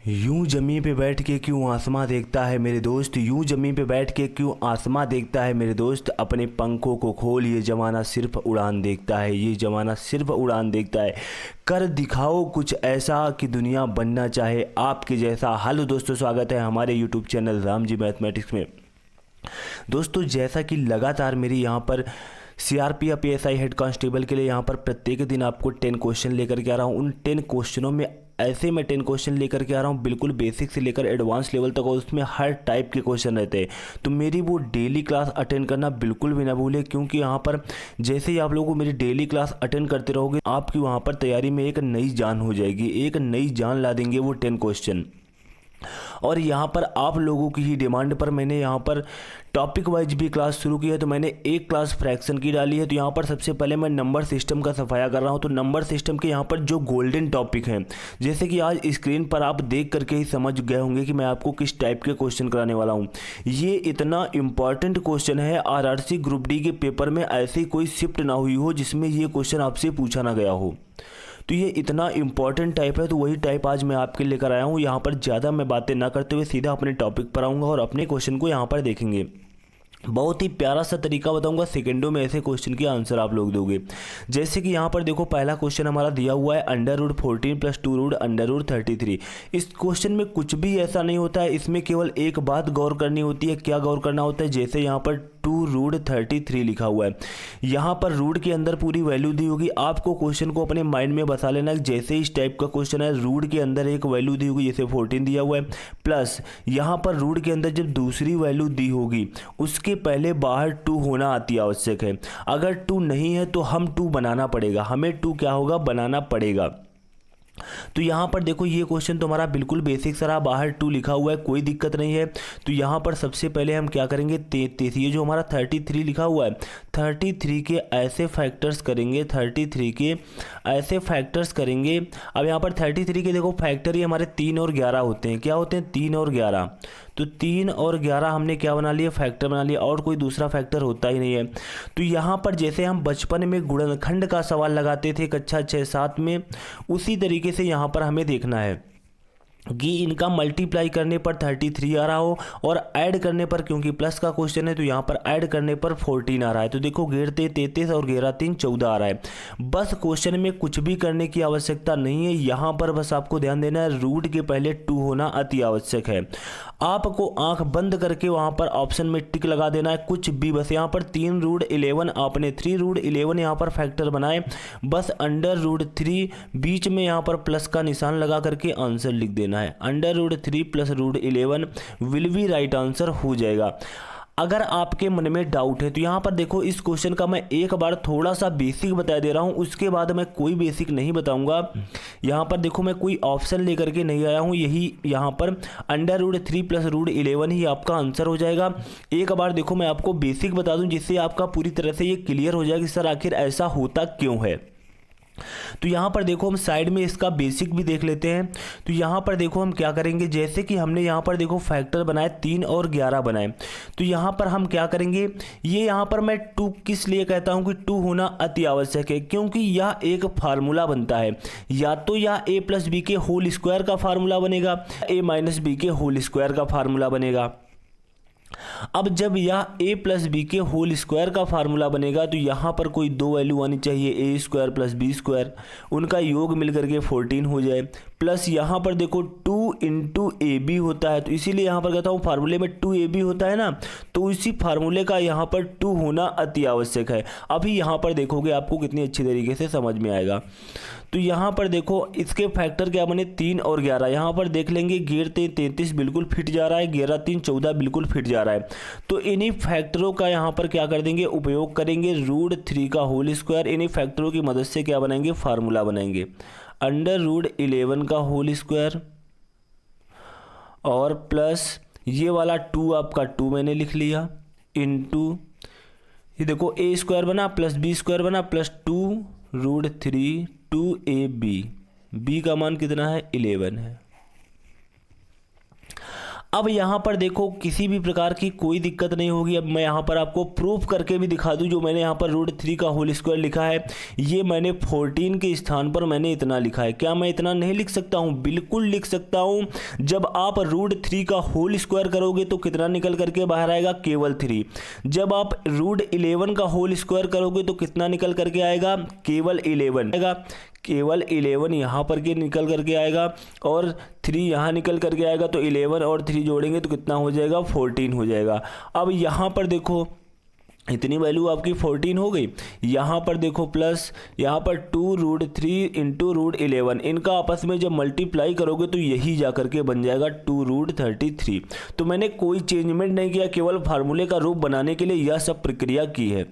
यूं जमीन पे बैठ के क्यों आसमां देखता है मेरे दोस्त, यूं जमीन पे बैठ के क्यों आसमां देखता है मेरे दोस्त। अपने पंखों को खोल, ये ज़माना सिर्फ उड़ान देखता है, ये ज़माना सिर्फ उड़ान देखता है। कर दिखाओ कुछ ऐसा कि दुनिया बनना चाहे आपके जैसा। हेलो दोस्तों, स्वागत है हमारे YouTube channel Ram ji mathematics में। दोस्तों, जैसा कि लगातार मेरी यहाँ पर सीआरपीएफ या पीएसआई हेड कांस्टेबल के लिए यहाँ पर प्रत्येक दिन आपको 10 क्वेश्चन लेकर के आ रहा हूँ। उन 10 क्वेश्चनों में ऐसे मैं 10 क्वेश्चन लेकर के आ रहा हूँ, बिल्कुल बेसिक से लेकर एडवांस लेवल तक, और उसमें हर टाइप के क्वेश्चन रहते हैं। तो मेरी वो डेली क्लास अटेंड करना बिल्कुल भी ना भूलें, क्योंकि यहाँ पर जैसे ही आप लोगों को मेरी डेली क्लास अटेंड करते रहोगे, आपकी वहाँ पर तैयारी में एक नई जान हो जाएगी, एक नई जान ला देंगे वो 10 क्वेश्चन। और यहाँ पर आप लोगों की ही डिमांड पर मैंने यहाँ पर टॉपिक वाइज भी क्लास शुरू की है। तो मैंने एक क्लास फ्रैक्शन की डाली है। तो यहाँ पर सबसे पहले मैं नंबर सिस्टम का सफाया कर रहा हूँ। तो नंबर सिस्टम के यहाँ पर जो गोल्डन टॉपिक हैं, जैसे कि आज स्क्रीन पर आप देख करके ही समझ गए होंगे कि मैं आपको किस टाइप के क्वेश्चन कराने वाला हूँ। ये इतना इंपॉर्टेंट क्वेश्चन है, आरआरसी ग्रुप डी के पेपर में ऐसी कोई शिफ्ट ना हुई हो जिसमें ये क्वेश्चन आपसे पूछा ना गया हो। तो ये इतना इंपॉर्टेंट टाइप है, तो वही टाइप आज मैं आपके लेकर आया हूँ। यहाँ पर ज़्यादा मैं बातें ना करते हुए सीधा अपने टॉपिक पर आऊँगा और अपने क्वेश्चन को यहाँ पर देखेंगे। बहुत ही प्यारा सा तरीका बताऊंगा, सेकंडों में ऐसे क्वेश्चन के आंसर आप लोग दोगे। जैसे कि यहाँ पर देखो, पहला क्वेश्चन हमारा दिया हुआ है under root 14 + 2 root under root 33। इस क्वेश्चन में कुछ भी ऐसा नहीं होता है, इसमें केवल एक बात गौर करनी होती है। क्या गौर करना होता है? जैसे यहाँ पर 2 रूट 33 लिखा हुआ है, यहाँ पर रूट के अंदर पूरी वैल्यू दी होगी। आपको क्वेश्चन को अपने माइंड में बसा लेना है। जैसे इस टाइप का क्वेश्चन है, रूट के अंदर एक वैल्यू दी होगी, जैसे 14 दिया हुआ है, प्लस यहाँ पर रूट के अंदर जब दूसरी वैल्यू दी होगी उसके पहले बाहर 2 होना अति आवश्यक है। अगर 2 नहीं है तो हम 2 बनाना पड़ेगा, हमें 2 क्या होगा, बनाना पड़ेगा। तो यहाँ पर देखो, ये क्वेश्चन तुम्हारा बिल्कुल बेसिक सा रहा, बाहर 2 लिखा हुआ है, कोई दिक्कत नहीं है। तो यहाँ पर सबसे पहले हम क्या करेंगे, 33, ये जो हमारा 33 लिखा हुआ है, 33 के ऐसे फैक्टर्स करेंगे, 33 के ऐसे फैक्टर्स करेंगे। अब यहाँ पर 33 के देखो फैक्टर ही हमारे 3 और 11 होते हैं। क्या होते हैं? 3 और 11। तो 3 और 11 हमने क्या बना लिया, फैक्टर बना लिया, और कोई दूसरा फैक्टर होता ही नहीं है। तो यहाँ पर जैसे हम बचपन में गुणनखंड का सवाल लगाते थे कक्षा 6-7 में, उसी तरीके से यहाँ पर हमें देखना है कि इनका मल्टीप्लाई करने पर 33 आ रहा हो, और ऐड करने पर, क्योंकि प्लस का क्वेश्चन है तो यहाँ पर ऐड करने पर 14 आ रहा है। तो देखो, 13 33 और 11 3 14 आ रहा है। बस क्वेश्चन में कुछ भी करने की आवश्यकता नहीं है। यहाँ पर बस आपको ध्यान देना है, रूट के पहले 2 होना अति आवश्यक है। आपको आंख बंद करके वहाँ पर ऑप्शन में टिक लगा देना है, कुछ भी। बस यहाँ पर 3 रूट 11, आपने 3 रूट 11 यहाँ पर फैक्टर बनाए, बस अंडर रूट 3 बीच में यहाँ पर प्लस का निशान लगा करके आंसर लिख देना है। Under root 3 + root 11 will be right answer हो जाएगा। अगर आपके मन में डाउट है तो यहाँ पर देखो, इस क्वेश्चन का मैं एक बार थोड़ा सा बेसिक बता दे रहा हूँ, उसके बाद मैं कोई बेसिक नहीं बताऊंगा। यहाँ पर देखो, मैं कोई ऑप्शन लेकर के नहीं आया हूँ, यही यहाँ पर अंडर रूट 3 + रूट 11 ही आपका आंसर हो जाएगा। एक बार देखो, मैं आपको बेसिक बता दूँ, जिससे आपका पूरी तरह से ये क्लियर हो जाएगा कि सर आखिर ऐसा होता क्यों है। तो यहाँ पर देखो, हम साइड में इसका बेसिक भी देख लेते हैं। तो यहाँ पर देखो, हम क्या करेंगे, जैसे कि हमने यहाँ पर देखो फैक्टर बनाए, 3 और 11 बनाए। तो यहाँ पर हम क्या करेंगे, ये यहाँ पर मैं 2 किस लिए कहता हूँ कि 2 होना अति आवश्यक है, क्योंकि यह एक फार्मूला बनता है। या तो यह a + b के होल स्क्वायर का फार्मूला बनेगा, a - b के होल स्क्वायर का फार्मूला बनेगा। अब जब यह a + b के होल स्क्वायर का फार्मूला बनेगा, तो यहाँ पर कोई 2 वैल्यू आनी चाहिए, a² + b², उनका योग मिलकर के 14 हो जाए। प्लस यहाँ पर देखो 2 × ab होता है, तो इसीलिए यहाँ पर कहता हूँ फार्मूले में 2ab होता है ना, तो इसी फार्मूले का यहाँ पर 2 होना अति आवश्यक है। अभी यहाँ पर देखोगे आपको कितनी अच्छी तरीके से समझ में आएगा। तो यहाँ पर देखो, इसके फैक्टर क्या बने, 3 और 11। यहाँ पर देख लेंगे, 13 33 बिल्कुल फिट जा रहा है, 11 3 14 बिल्कुल फिट जा रहा है। तो इन्हीं फैक्टरों का यहाँ पर क्या कर देंगे, उपयोग करेंगे, रूट 3 का होल स्क्वायर। इन्हीं फैक्टरों की मदद से क्या बनाएंगे, फार्मूला बनाएंगे, अंडर रूट 11 का होल स्क्वायर, और प्लस ये वाला 2 आपका 2 मैंने लिख लिया, इनटू ये देखो a² बना प्लस b² बना प्लस 2 रूट 3 2ab, b का मान कितना है, 11 है। अब यहाँ पर देखो किसी भी प्रकार की कोई दिक्कत नहीं होगी। अब मैं यहाँ पर आपको प्रूफ करके भी दिखा दूँ। जो मैंने यहाँ पर √3 का होल स्क्वायर लिखा है, ये मैंने 14 के स्थान पर मैंने इतना लिखा है। क्या मैं इतना नहीं लिख सकता हूँ? बिल्कुल लिख सकता हूँ। जब आप √3 का होल स्क्वायर करोगे तो कितना निकल करके बाहर आएगा? केवल 3। जब आप √11 का होल स्क्वायर करोगे तो कितना निकल करके आएगा? केवल 11 आएगा। केवल 11 यहाँ पर के निकल करके आएगा और 3 यहाँ निकल करके आएगा। तो 11 और 3 जोड़ेंगे तो कितना हो जाएगा? 14 हो जाएगा। अब यहाँ पर देखो इतनी वैल्यू आपकी 14 हो गई। यहाँ पर देखो प्लस, यहाँ पर 2√3 इंटू √11, इनका आपस में जब मल्टीप्लाई करोगे तो यही जा करके बन जाएगा 2√33। तो मैंने कोई चेंजमेंट नहीं किया, केवल फार्मूले का रूप बनाने के लिए यह सब प्रक्रिया की है।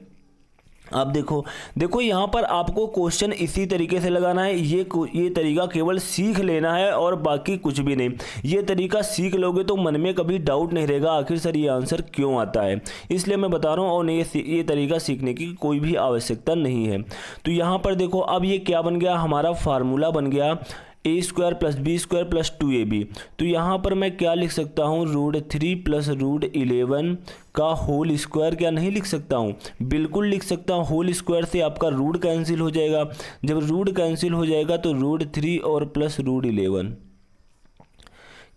अब देखो यहाँ पर आपको क्वेश्चन इसी तरीके से लगाना है। ये तरीका केवल सीख लेना है और बाकी कुछ भी नहीं। ये तरीका सीख लोगे तो मन में कभी डाउट नहीं रहेगा आखिर सर ये आंसर क्यों आता है। इसलिए मैं बता रहा हूँ, और ये तरीका सीखने की कोई भी आवश्यकता नहीं है। तो यहाँ पर देखो अब ये क्या बन गया? हमारा फार्मूला बन गया a² + b² + 2ab। तो यहाँ पर मैं क्या लिख सकता हूँ? √3 + √11 का होल स्क्वायर। क्या नहीं लिख सकता हूँ? बिल्कुल लिख सकता हूँ। होल स्क्वायर से आपका रूट कैंसिल हो जाएगा। जब रूट कैंसिल हो जाएगा तो √3 और प्लस √11,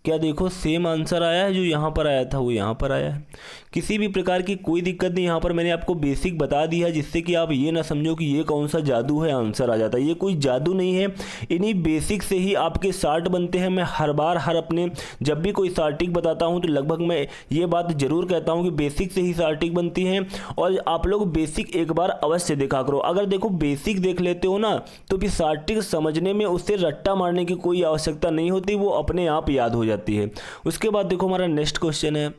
क्या देखो सेम आंसर आया है। जो यहाँ पर आया था वो यहाँ पर आया है। किसी भी प्रकार की कोई दिक्कत नहीं। यहाँ पर मैंने आपको बेसिक बता दिया जिससे कि आप ये ना समझो कि ये कौन सा जादू है, आंसर आ जाता है। ये कोई जादू नहीं है। इन्हीं बेसिक से ही आपके शार्ट बनते हैं। मैं हर बार अपने जब भी कोई शार्टिंग बताता हूँ तो लगभग मैं ये बात ज़रूर कहता हूँ कि बेसिक से ही शार्टिंग बनती है। और आप लोग बेसिक एक बार अवश्य देखा करो। अगर देखो बेसिक देख लेते हो ना तो फिर शार्टिंग समझने में उससे रट्टा मारने की कोई आवश्यकता नहीं होती, वो अपने आप याद हो जाती है। उसके बाद देखो हमारा नेक्स्ट क्वेश्चन है।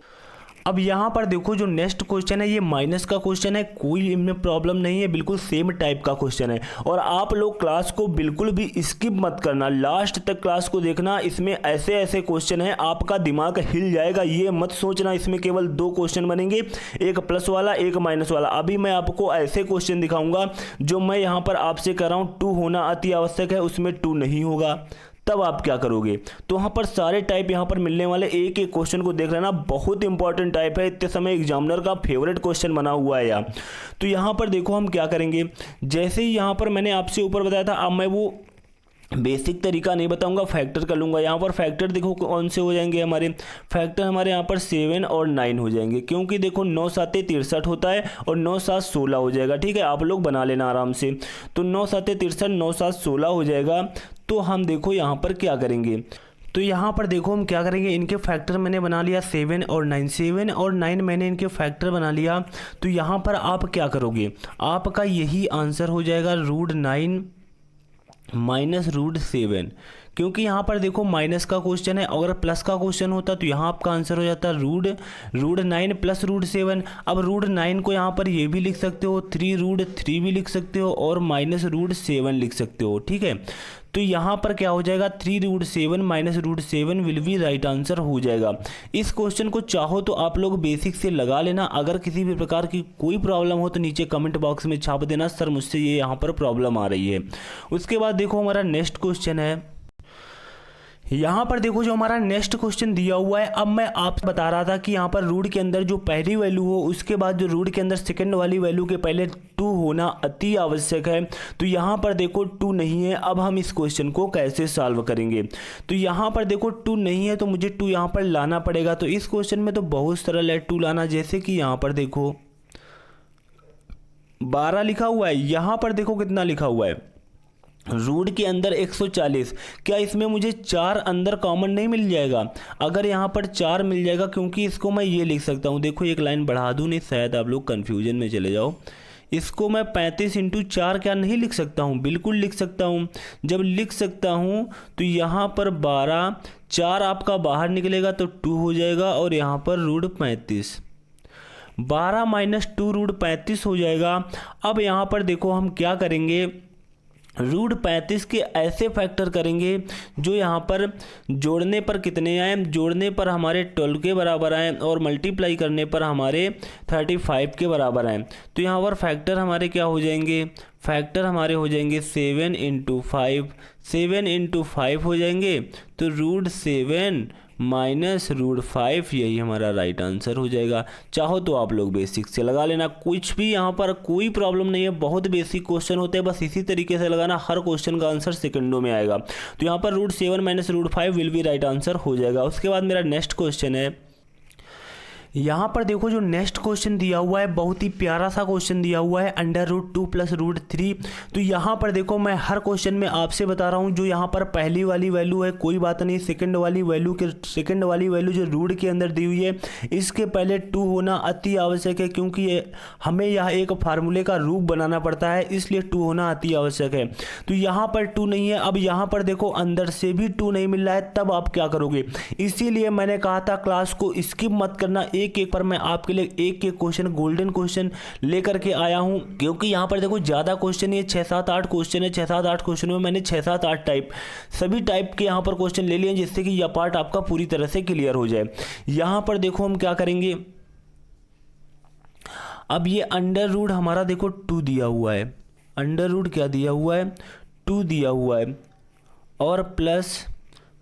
अब यहाँ पर देखो जो नेक्स्ट क्वेश्चन है ये माइनस का क्वेश्चन है। कोई इनमें प्रॉब्लम नहीं है, बिल्कुल सेम टाइप का क्वेश्चन है। और आप लोग क्लास को बिल्कुल भी स्किप मत करना, लास्ट तक क्लास को देखना। इसमें ऐसे ऐसे क्वेश्चन है आपका दिमाग हिल जाएगा। ये मत सोचना इसमें केवल 2 क्वेश्चन बनेंगे, एक प्लस वाला एक माइनस वाला। अभी मैं आपको ऐसे क्वेश्चन दिखाऊंगा जो मैं यहाँ पर आपसे कर रहा हूँ 2 होना अति आवश्यक है, उसमें 2 नहीं होगा। तब आप क्या करोगे? तो वहाँ पर सारे टाइप यहाँ पर मिलने वाले, एक एक क्वेश्चन को देख लेना। बहुत इंपॉर्टेंट टाइप है, इतने समय एग्जामिनर का फेवरेट क्वेश्चन बना हुआ है यार। तो यहाँ पर देखो हम क्या करेंगे। जैसे ही यहाँ पर मैंने आपसे ऊपर बताया था, अब मैं वो बेसिक तरीका नहीं बताऊंगा, फैक्टर कर लूँगा। यहाँ पर फैक्टर देखो कौन से हो जाएंगे हमारे फैक्टर, हमारे यहाँ पर 7 और 9 हो जाएंगे। क्योंकि देखो 9 7 63 होता है और 9 7 16 हो जाएगा। ठीक है, आप लोग बना लेना आराम से। तो 9 7 63, 9 7 16 हो जाएगा। तो हम देखो यहाँ पर क्या करेंगे। तो यहाँ पर देखो हम क्या करेंगे, इनके फैक्टर मैंने बना लिया 7 और 9, 7 और 9 मैंने इनके फैक्टर बना लिया। तो यहाँ पर आप क्या करोगे, आपका यही आंसर हो जाएगा √9 माइनस √7। क्योंकि यहाँ पर देखो माइनस का क्वेश्चन है, अगर प्लस का क्वेश्चन होता तो यहाँ आपका आंसर हो जाता √9 प्लस √7। अब √9 को यहाँ पर ये भी लिख सकते हो, 3√3 भी लिख सकते हो और माइनस √7 लिख सकते हो। ठीक है, तो यहाँ पर क्या हो जाएगा 3√7 minus √7 will be right answer हो जाएगा। इस क्वेश्चन को चाहो तो आप लोग बेसिक से लगा लेना। अगर किसी भी प्रकार की कोई प्रॉब्लम हो तो नीचे कमेंट बॉक्स में छाप देना, सर मुझसे ये यहाँ पर प्रॉब्लम आ रही है। उसके बाद देखो हमारा नेक्स्ट क्वेश्चन है। यहाँ पर देखो जो हमारा नेक्स्ट क्वेश्चन दिया हुआ है। अब मैं आपसे बता रहा था कि यहाँ पर रूट के अंदर जो पहली वैल्यू हो उसके बाद जो रूट के अंदर सेकंड वाली वैल्यू के पहले 2 होना अति आवश्यक है। तो यहाँ पर देखो 2 नहीं है। अब हम इस क्वेश्चन को कैसे सॉल्व करेंगे। तो यहाँ पर देखो 2 नहीं है तो मुझे 2 यहाँ पर लाना पड़ेगा। तो इस क्वेश्चन में तो बहुत सरल है 2 लाना। जैसे कि यहाँ पर देखो 12 लिखा हुआ है, यहाँ पर देखो कितना लिखा हुआ है रूट के अंदर 140। क्या इसमें मुझे 4 अंदर कॉमन नहीं मिल जाएगा? अगर यहाँ पर 4 मिल जाएगा, क्योंकि इसको मैं ये लिख सकता हूँ। देखो एक लाइन बढ़ा दूँ, नहीं शायद आप लोग कन्फ्यूजन में चले जाओ। इसको मैं 35 × 4 क्या नहीं लिख सकता हूँ? बिल्कुल लिख सकता हूँ। जब लिख सकता हूँ तो यहाँ पर 12, 4 आपका बाहर निकलेगा तो 2 हो जाएगा और यहाँ पर √35, 12 माइनस 2 √35 हो जाएगा। अब यहाँ पर देखो हम क्या करेंगे, √35 के ऐसे फैक्टर करेंगे जो यहाँ पर जोड़ने पर कितने आए, जोड़ने पर हमारे 12 के बराबर आए और मल्टीप्लाई करने पर हमारे 35 के बराबर आए। तो यहाँ पर फैक्टर हमारे क्या हो जाएंगे, फैक्टर हमारे हो जाएंगे 7 इंटू 5, 7 इंटू 5 हो जाएंगे, तो √7 माइनस √5, यही हमारा राइट आंसर हो जाएगा। चाहो तो आप लोग बेसिक से लगा लेना, कुछ भी यहाँ पर कोई प्रॉब्लम नहीं है, बहुत बेसिक क्वेश्चन होते हैं, बस इसी तरीके से लगाना, हर क्वेश्चन का आंसर सेकंडों में आएगा। तो यहाँ पर √7 minus √5 will be right answer हो जाएगा। उसके बाद मेरा नेक्स्ट क्वेश्चन है, यहाँ पर देखो जो नेक्स्ट क्वेश्चन दिया हुआ है बहुत ही प्यारा सा क्वेश्चन दिया हुआ है, √2 प्लस √3। तो यहाँ पर देखो मैं हर क्वेश्चन में आपसे बता रहा हूँ, जो यहाँ पर पहली वाली वैल्यू है कोई बात नहीं, सेकंड वाली वैल्यू जो रूट के अंदर दी हुई है इसके पहले 2 होना अति आवश्यक है, क्योंकि हमें यह एक फार्मूले का रूप बनाना पड़ता है, इसलिए 2 होना अति आवश्यक है। तो यहाँ पर 2 नहीं है। अब यहाँ पर देखो अंदर से भी 2 नहीं मिल रहा है, तब आप क्या करोगे? इसीलिए मैंने कहा था क्लास को स्किप मत करना, एक एक पर मैं आपके लिए एक एक क्वेश्चन, गोल्डन क्वेश्चन लेकर के आया हूं, क्योंकि यहाँ पर देखो ज़्यादा क्वेश्चन है, 6-7-8 क्वेश्चन है। 6-7-8 क्वेश्चन में मैंने 6-7-8 टाइप सभी टाइप के यहाँ पर क्वेश्चन ले लिए, जिससे कि यह पार्ट आपका पूरी तरह से क्लियर हो जाए। यहाँ पर देखो हम क्या करेंगे, अब ये √ हमारा देखो 2 दिया हुआ है, √ क्या दिया हुआ है? 2 दिया हुआ है, और प्लस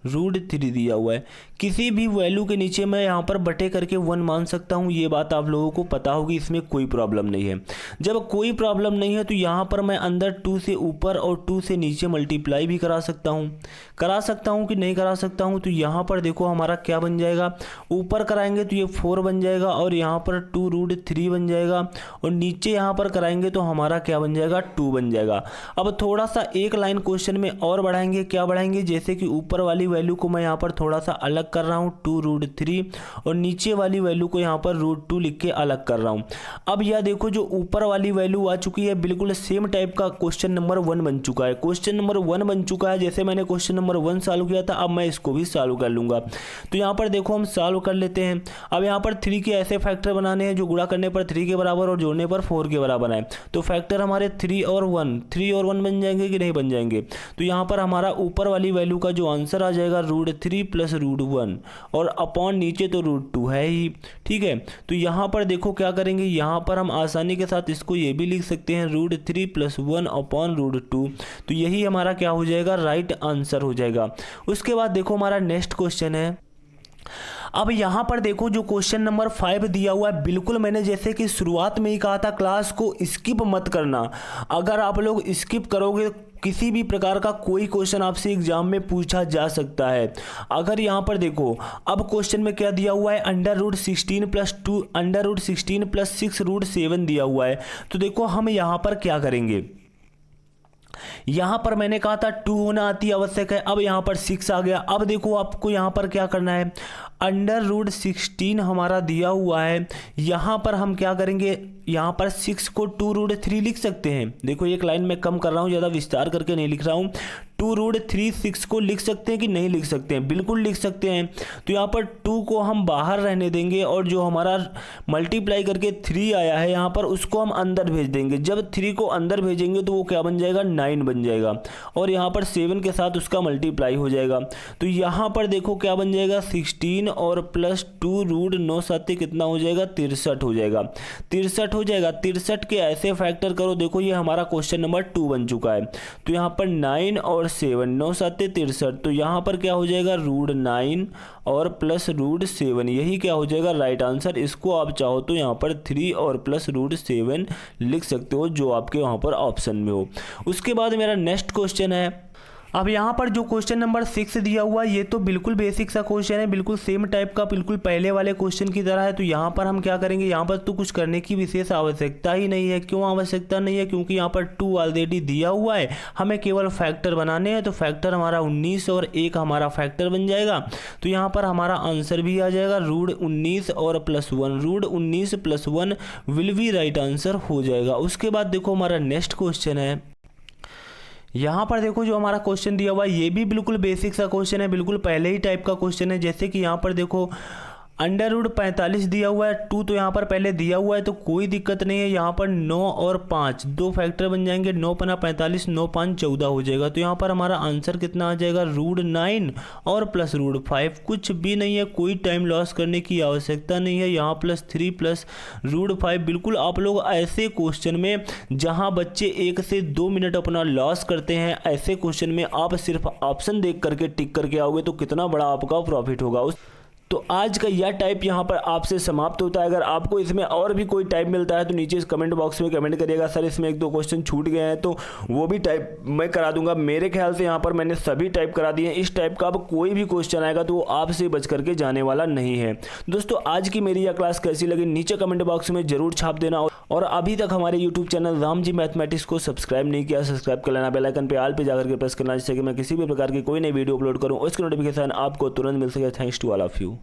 √3 दिया हुआ है। किसी भी वैल्यू के नीचे मैं यहाँ पर बटे करके 1 मान सकता हूँ, ये बात आप लोगों को पता होगी, इसमें कोई प्रॉब्लम नहीं है। जब कोई प्रॉब्लम नहीं है तो यहाँ पर मैं अंदर 2 से ऊपर और 2 से नीचे मल्टीप्लाई भी करा सकता हूँ कि नहीं करा सकता हूँ। तो यहाँ पर देखो हमारा क्या बन जाएगा, ऊपर कराएंगे तो ये 4 बन जाएगा, और यहाँ पर 2√3 बन जाएगा, और नीचे यहाँ पर कराएंगे तो हमारा क्या बन जाएगा, 2 बन जाएगा। अब थोड़ा सा एक लाइन क्वेश्चन में और बढ़ाएंगे, क्या बढ़ाएंगे? जैसे कि ऊपर वाली वैल्यू को मैं यहाँ पर थोड़ा सा अलग कर रहा हूँ 2√3, और नीचे वाली वैल्यू को यहाँ पर √2 लिख के अलग कर रहा हूँ। अब यह देखो जो ऊपर वाली वैल्यू आ चुकी है, बिल्कुल सेम टाइप का क्वेश्चन नंबर 1 बन चुका है। क्वेश्चन नंबर 1 बन चुका है, जैसे मैंने क्वेश्चन नंबर 1 सॉल्व किया था, अब मैं इसको भी सॉल्व कर लूंगा। तो यहाँ पर देखो हम सॉल्व कर लेते हैं। अब यहाँ पर 3 के ऐसे फैक्टर बनाने हैं जो गुणा करने पर 3 के बराबर और जोड़ने पर 4 के बराबर है। तो फैक्टर हमारे 3 और 1 बन जाएंगे कि नहीं बन जाएंगे? तो यहाँ पर हमारा ऊपर वाली वैल्यू का जो आंसर आ जाएगा √3 प्लस √1, और अपॉन नीचे तो √2 है ही, ठीक है। तो यहाँ पर देखो क्या करेंगे, यहाँ पर हम आसानी के साथ इसको ये भी लिख सकते हैं √3 प्लस 1 अपॉन √2। तो यही हमारा क्या हो जाएगा, राइट आंसर हो जाएगा। उसके बाद देखो हमारा नेक्स्ट क्वेश्चन है। अब यहाँ पर देखो जो क्वेश्चन नंबर 5 दिया हुआ है, बिल्कुल मैंने जैसे कि शुरुआत में ही कहा था क्लास को स्किप मत करना। अगर आप लोग स्किप करोगे किसी भी प्रकार का कोई क्वेश्चन आपसे एग्जाम में पूछा जा सकता है। अगर यहाँ पर देखो अब क्वेश्चन में क्या दिया हुआ है, √16 प्लस 2 √16 प्लस 6 √7 दिया हुआ है। तो देखो हम यहाँ पर क्या करेंगे, यहाँ पर मैंने कहा था 2 होना अति आवश्यक है, अब यहाँ पर 6 आ गया। अब देखो आपको यहाँ पर क्या करना है, √16 हमारा दिया हुआ है, यहाँ पर हम क्या करेंगे, यहाँ पर 6 को 2√3 लिख सकते हैं। देखो एक लाइन में कम कर रहा हूँ, ज़्यादा विस्तार करके नहीं लिख रहा हूँ। 2√3 6 को लिख सकते हैं कि नहीं लिख सकते हैं? बिल्कुल लिख सकते हैं। तो यहाँ पर 2 को हम बाहर रहने देंगे, और जो हमारा मल्टीप्लाई करके 3 आया है यहाँ पर उसको हम अंदर भेज देंगे। जब 3 को अंदर भेजेंगे तो वो क्या बन जाएगा, 9 बन जाएगा, और यहाँ पर 7 के साथ उसका मल्टीप्लाई हो जाएगा। तो यहाँ पर देखो क्या बन जाएगा, 16 और प्लस 2 √9 7 कितना हो जाएगा, 63 हो जाएगा। 63 हो जाएगा। 63 के ऐसे फैक्टर करो, देखो ये हमारा क्वेश्चन नंबर 2 बन चुका है। तो यहाँ पर 9 और 7, 9 7 63, तो यहाँ पर क्या हो जाएगा, √9 और प्लस √7, यही क्या हो जाएगा, राइट आंसर। इसको आप चाहो तो यहाँ पर 3 और प्लस √7 लिख सकते हो, जो आपके वहाँ पर ऑप्शन में हो। उसके बाद मेरा नेक्स्ट क्वेश्चन है। अब यहाँ पर जो क्वेश्चन नंबर 6 दिया हुआ है, ये तो बिल्कुल बेसिक सा क्वेश्चन है, बिल्कुल सेम टाइप का, बिल्कुल पहले वाले क्वेश्चन की तरह है। तो यहाँ पर हम क्या करेंगे, यहाँ पर तो कुछ करने की विशेष आवश्यकता ही नहीं है। क्यों आवश्यकता नहीं है? क्योंकि यहाँ पर 2 ऑलरेडी दिया हुआ है, हमें केवल फैक्टर बनाने हैं। तो फैक्टर हमारा 19 और 1 हमारा फैक्टर बन जाएगा। तो यहाँ पर हमारा आंसर भी आ जाएगा √19 और plus 1, √19 plus 1 will be right answer हो जाएगा। उसके बाद देखो हमारा नेक्स्ट क्वेश्चन है। यहाँ पर देखो जो हमारा क्वेश्चन दिया हुआ है, ये भी बिल्कुल बेसिक सा क्वेश्चन है, बिल्कुल पहले ही टाइप का क्वेश्चन है। जैसे कि यहाँ पर देखो अंडर रूट 45 दिया हुआ है, 2 तो यहाँ पर पहले दिया हुआ है तो कोई दिक्कत नहीं है। यहाँ पर 9 और 5 दो फैक्टर बन जाएंगे, 9 पना 45, 9 5 14 हो जाएगा। तो यहाँ पर हमारा आंसर कितना आ जाएगा, रूट 9 और प्लस रूट 5। कुछ भी नहीं है, कोई टाइम लॉस करने की आवश्यकता नहीं है। यहाँ +3 प्लस रूट 5, बिल्कुल आप लोग ऐसे क्वेश्चन में जहाँ बच्चे 1 से 2 मिनट अपना लॉस करते हैं, ऐसे क्वेश्चन में आप सिर्फ ऑप्शन देख करके टिक करके आओगे तो कितना बड़ा आपका प्रॉफिट होगा। तो आज का यह टाइप यहाँ पर आपसे समाप्त होता है। अगर आपको इसमें और भी कोई टाइप मिलता है तो नीचे इस कमेंट बॉक्स में कमेंट करिएगा, सर इसमें 1-2 क्वेश्चन छूट गए हैं तो वो भी टाइप मैं करा दूंगा। मेरे ख्याल से यहाँ पर मैंने सभी टाइप करा दिए हैं। इस टाइप का अब कोई भी क्वेश्चन आएगा तो वो आपसे बच करके जाने वाला नहीं है। दोस्तों आज की मेरी यह क्लास कैसी लगी नीचे कमेंट बॉक्स में जरूर छाप देना। और अभी तक हमारे YouTube channel Ram ji mathematics को सब्सक्राइब नहीं किया, सब्सक्राइब कर लेना, बेल आइकन पे ऑल पे जाकर के प्रेस करना, जिससे कि मैं किसी भी प्रकार की कोई नई वीडियो अपलोड करूँ उसकी नोटिफिकेशन आपको तुरंत मिल सके। Thanks to all of you.